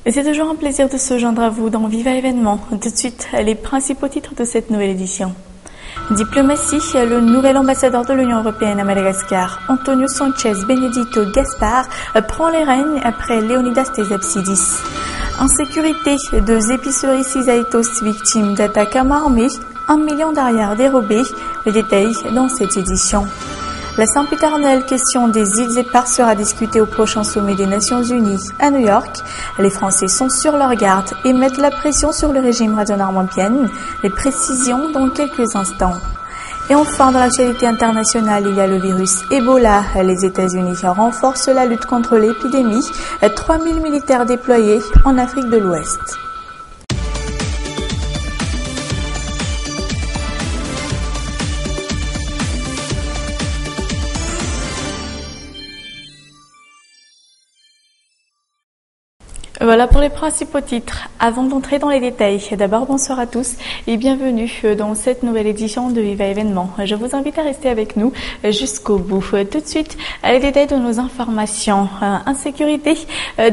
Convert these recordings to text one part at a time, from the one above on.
Et c'est toujours un plaisir de se joindre à vous dans Viva Événement. Tout de suite, les principaux titres de cette nouvelle édition. Diplomatie, le nouvel ambassadeur de l'Union européenne à Madagascar, Antonio Sanchez Benedito Gaspar, prend les rênes après Leonidas Tesapsidis. Insécurité, 2 épiceries Cisaitos victimes d'attaques à main armée, 1 million d'arrières dérobées. Les détails dans cette édition. La sempiternelle question des îles éparses sera discutée au prochain sommet des Nations Unies à New York. Les Français sont sur leur garde et mettent la pression sur le régime radonarmampienne. Les précisions dans quelques instants. Et enfin, dans l'actualité internationale, il y a le virus Ebola. Les États-Unis renforcent la lutte contre l'épidémie. 3000 militaires déployés en Afrique de l'Ouest. Voilà pour les principaux titres. Avant d'entrer dans les détails, d'abord bonsoir à tous et bienvenue dans cette nouvelle édition de Viva Événement. Je vous invite à rester avec nous jusqu'au bout. Tout de suite, les détails de nos informations. Insécurité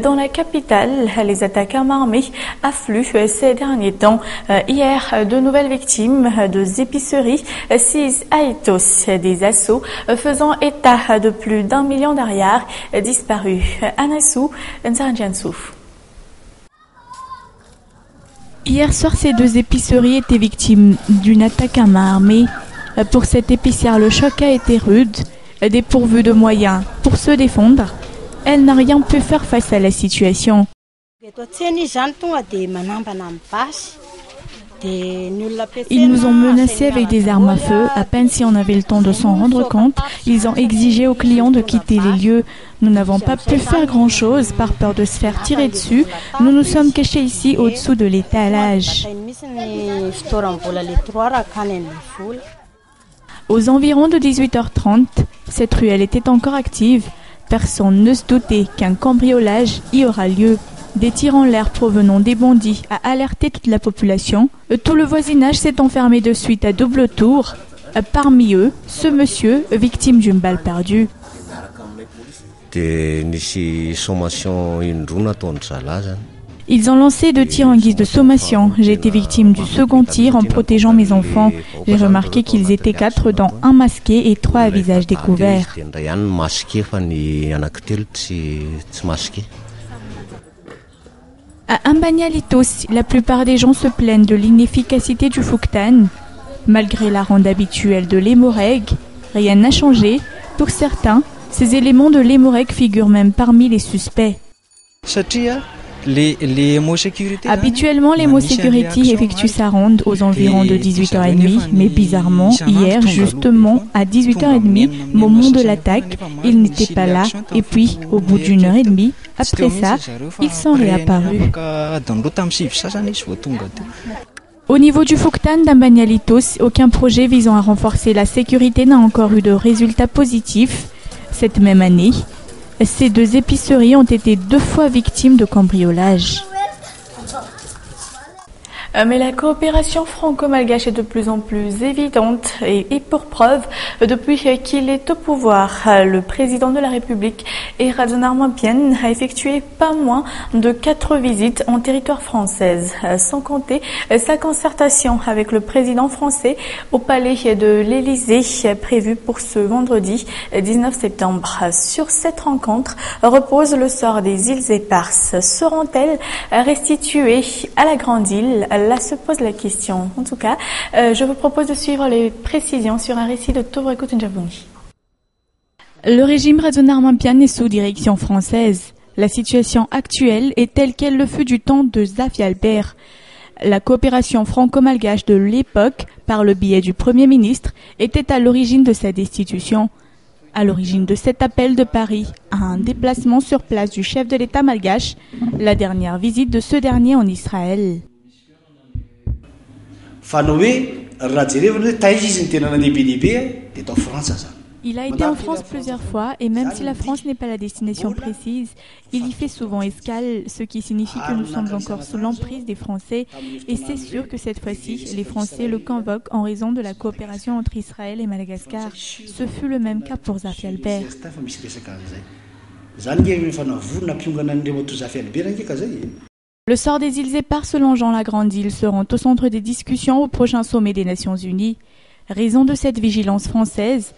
dans la capitale, les attaques à main armée affluent ces derniers temps. Hier, 2 nouvelles victimes, 2 épiceries, 6 Aitos, des assauts faisant état de plus d'1 million d'arrières disparus. Anassou Nsaranjansou. Hier soir, ces 2 épiceries étaient victimes d'une attaque à main armée. Pour cette épicière, le choc a été rude. Dépourvue de moyens pour se défendre, elle n'a rien pu faire face à la situation. Ils nous ont menacés avec des armes à feu. À peine si on avait le temps de s'en rendre compte, ils ont exigé aux clients de quitter les lieux. Nous n'avons pas pu faire grand-chose par peur de se faire tirer dessus. Nous nous sommes cachés ici au-dessous de l'étalage. Aux environs de 18h30, cette ruelle était encore active. Personne ne se doutait qu'un cambriolage y aura lieu. Des tirs en l'air provenant des bandits a alerté toute la population. Tout le voisinage s'est enfermé de suite à double tour. Parmi eux, ce monsieur, victime d'une balle perdue. Ils ont lancé 2 tirs en guise de sommation. J'ai été victime du second tir en protégeant mes enfants. J'ai remarqué qu'ils étaient 4 dont 1 masqué et 3 à visage découvert. À Ambanialitos, la plupart des gens se plaignent de l'inefficacité du Fouktan. Malgré la ronde habituelle de l'hémorrhague, rien n'a changé. Pour certains, ces éléments de l'hémorrhague figurent même parmi les suspects. Habituellement, les mots Security effectuent sa ronde aux environs de 18h30, mais bizarrement, hier, justement à 18h30, moment de l'attaque, ils n'étaient pas là, et puis, au bout d'1 heure et demie, après ça, ils sont réapparus. Au niveau du Fouktan d'Ambanialitos, aucun projet visant à renforcer la sécurité n'a encore eu de résultats positifs. Cette même année, ces 2 épiceries ont été 2 fois victimes de cambriolage. Mais la coopération franco-malgache est de plus en plus évidente et pour preuve, depuis qu'il est au pouvoir, le président de la République et Radonarmampienne a effectué pas moins de 4 visites en territoire française, sans compter sa concertation avec le président français au palais de l'Élysée prévue pour ce vendredi 19 septembre. Sur cette rencontre repose le sort des îles éparses. Seront-elles restituées à la Grande Île? Là se pose la question. En tout cas, je vous propose de suivre les précisions sur un récit de Tovreko Tunjabuni. Le régime radonarmampienne est sous direction française. La situation actuelle est telle qu'elle le fut du temps de Zafi Albert. La coopération franco-malgache de l'époque, par le biais du Premier ministre, était à l'origine de sa destitution. À l'origine de cet appel de Paris à un déplacement sur place du chef de l'État malgache, la dernière visite de ce dernier en Israël. Il a été en France plusieurs fois et même si la France n'est pas la destination précise, il y fait souvent escale, ce qui signifie que nous sommes encore sous l'emprise des Français et c'est sûr que cette fois-ci, les Français le convoquent en raison de la coopération entre Israël et Madagascar. Ce fut le même cas pour Zafi Albert. Le sort des îles Éparses, selon Jean Lagrandille, seront au centre des discussions au prochain sommet des Nations Unies. Raison de cette vigilance française,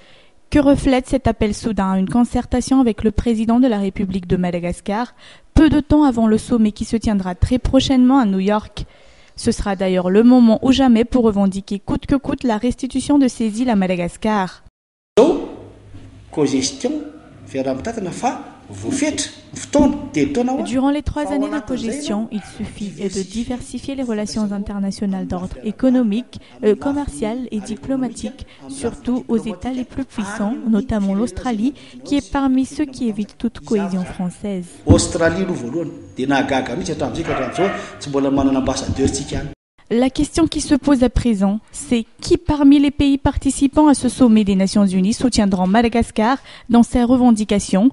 que reflète cet appel soudain à une concertation avec le président de la République de Madagascar, peu de temps avant le sommet qui se tiendra très prochainement à New York. Ce sera d'ailleurs le moment ou jamais pour revendiquer coûte que coûte la restitution de ces îles à Madagascar. Durant les 3 années de cogestion, il suffit de diversifier les relations internationales d'ordre économique, commercial et diplomatique, surtout aux États les plus puissants, notamment l'Australie, qui est parmi ceux qui évitent toute cohésion française. La question qui se pose à présent, c'est qui parmi les pays participants à ce sommet des Nations Unies soutiendront Madagascar dans ses revendications?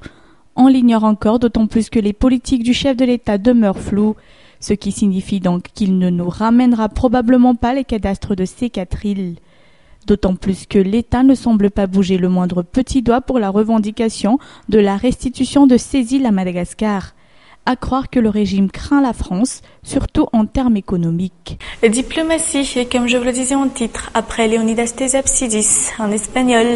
On l'ignore encore, d'autant plus que les politiques du chef de l'État demeurent floues, ce qui signifie donc qu'il ne nous ramènera probablement pas les cadastres de ces 4 îles. D'autant plus que l'État ne semble pas bouger le moindre petit doigt pour la revendication de la restitution de ces îles à Madagascar. À croire que le régime craint la France, surtout en termes économiques. Diplomatie, comme je vous le disais en titre, après Leonidas Tesapsidis, en espagnol,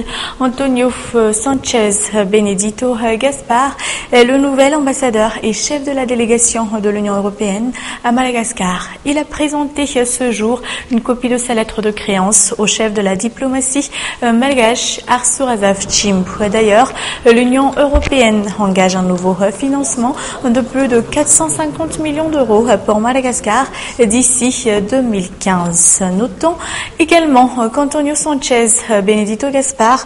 Antonio Sanchez Benedito Gaspar est le nouvel ambassadeur et chef de la délégation de l'Union européenne à Madagascar. Il a présenté ce jour une copie de sa lettre de créance au chef de la diplomatie malgache Arsurazaf Chimp. D'ailleurs, l'Union européenne engage un nouveau financement de plus de 450 millions d'euros pour Madagascar d'ici 2015. Notons également qu'Antonio Sanchez Benedito Gaspar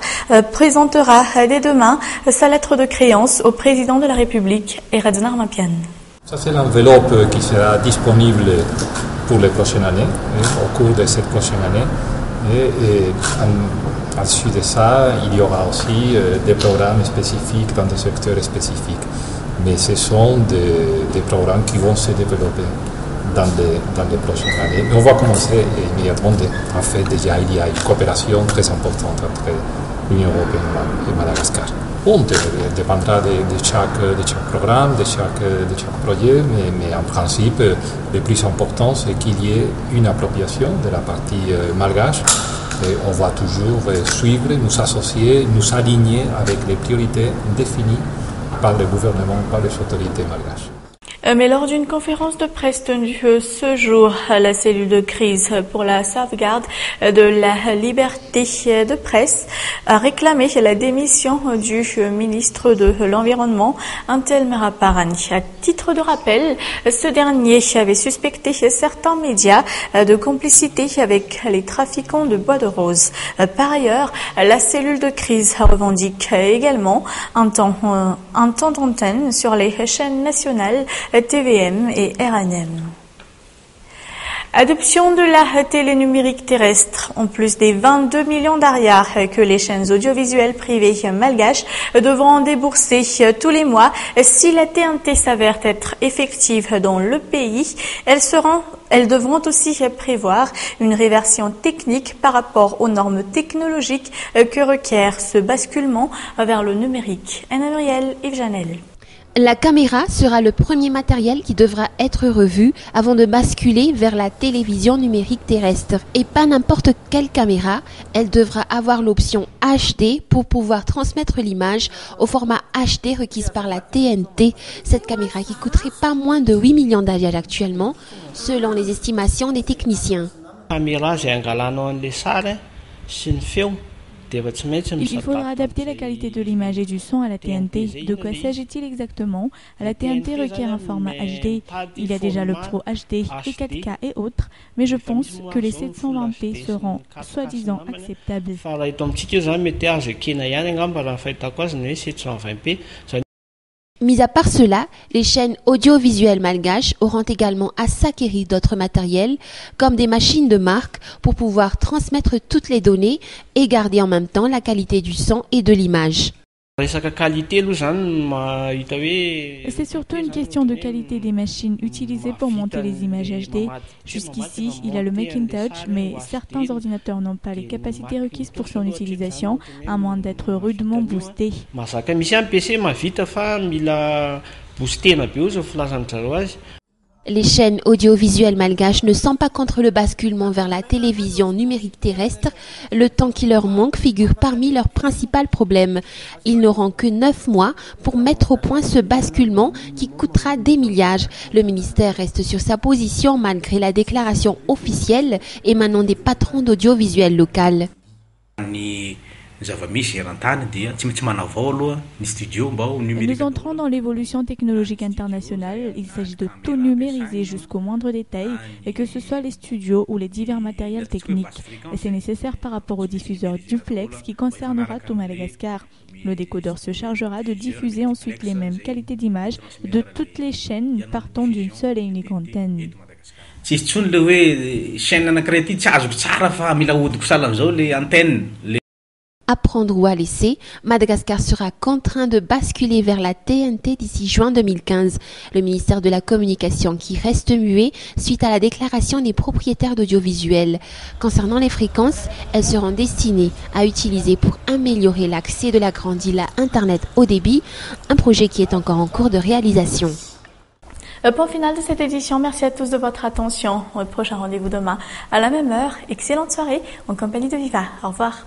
présentera dès demain sa lettre de créance au président de la République, Eraduna Armapian. Ça, c'est l'enveloppe qui sera disponible pour les prochaines années, au cours de cette prochaine année. Et ensuite de ça, il y aura aussi des programmes spécifiques dans des secteurs spécifiques. Mais ce sont des programmes qui vont se développer dans les prochaines années. Mais on va commencer immédiatement. En fait, déjà, il y a une coopération très importante entre l'Union européenne et Madagascar. On dépendra de chaque programme, de chaque projet, mais en principe, le plus important, c'est qu'il y ait une appropriation de la partie malgache. Et on va toujours suivre, nous associer, nous aligner avec les priorités définies par le gouvernement, par les autorités malgaches. Mais lors d'une conférence de presse tenue ce jour, la cellule de crise pour la sauvegarde de la liberté de presse a réclamé la démission du ministre de l'Environnement, Antel Meraparani. À titre de rappel, ce dernier avait suspecté certains médias de complicité avec les trafiquants de bois de rose. Par ailleurs, la cellule de crise revendique également un temps d'antenne sur les chaînes nationales TVM et RNM. Adoption de la télé numérique terrestre. En plus des 22 millions d'ariars que les chaînes audiovisuelles privées malgaches devront débourser tous les mois, si la TNT s'avère être effective dans le pays, elles devront aussi prévoir une réversion technique par rapport aux normes technologiques que requiert ce basculement vers le numérique. Anna Muriel, Yves Janel. La caméra sera le premier matériel qui devra être revu avant de basculer vers la télévision numérique terrestre. Et pas n'importe quelle caméra, elle devra avoir l'option HD pour pouvoir transmettre l'image au format HD requise par la TNT. Cette caméra qui coûterait pas moins de 8 millions d'arials actuellement, selon les estimations des techniciens. Il faudra adapter la qualité de l'image et du son à la TNT. De quoi s'agit-il exactement? La TNT requiert un format HD. Il y a déjà le Pro HD et 4K et autres, mais je pense que les 720p seront soi-disant acceptables. Mis à part cela, les chaînes audiovisuelles malgaches auront également à s'acquérir d'autres matériels, comme des machines de marque, pour pouvoir transmettre toutes les données et garder en même temps la qualité du son et de l'image. C'est surtout une question de qualité des machines utilisées pour monter les images HD. Jusqu'ici, il y a le Macintosh, mais certains ordinateurs n'ont pas les capacités requises pour son utilisation, à moins d'être rudement boostés. Les chaînes audiovisuelles malgaches ne sont pas contre le basculement vers la télévision numérique terrestre. Le temps qui leur manque figure parmi leurs principaux problèmes. Ils n'auront que 9 mois pour mettre au point ce basculement qui coûtera des milliards. Le ministère reste sur sa position malgré la déclaration officielle émanant des patrons d'audiovisuel local. Nous entrons dans l'évolution technologique internationale. Il s'agit de tout numériser jusqu'au moindre détail, et que ce soit les studios ou les divers matériels techniques. Et c'est nécessaire par rapport au diffuseur duplex qui concernera tout Madagascar. Le décodeur se chargera de diffuser ensuite les mêmes qualités d'image de toutes les chaînes partant d'une seule et unique antenne. À prendre ou à laisser, Madagascar sera contraint de basculer vers la TNT d'ici juin 2015. Le ministère de la Communication qui reste muet suite à la déclaration des propriétaires d'audiovisuels. Concernant les fréquences, elles seront destinées à utiliser pour améliorer l'accès de la grande île à Internet haut débit, un projet qui est encore en cours de réalisation. Point final de cette édition. Merci à tous de votre attention. Au prochain rendez-vous demain à la même heure. Excellente soirée en compagnie de Viva. Au revoir.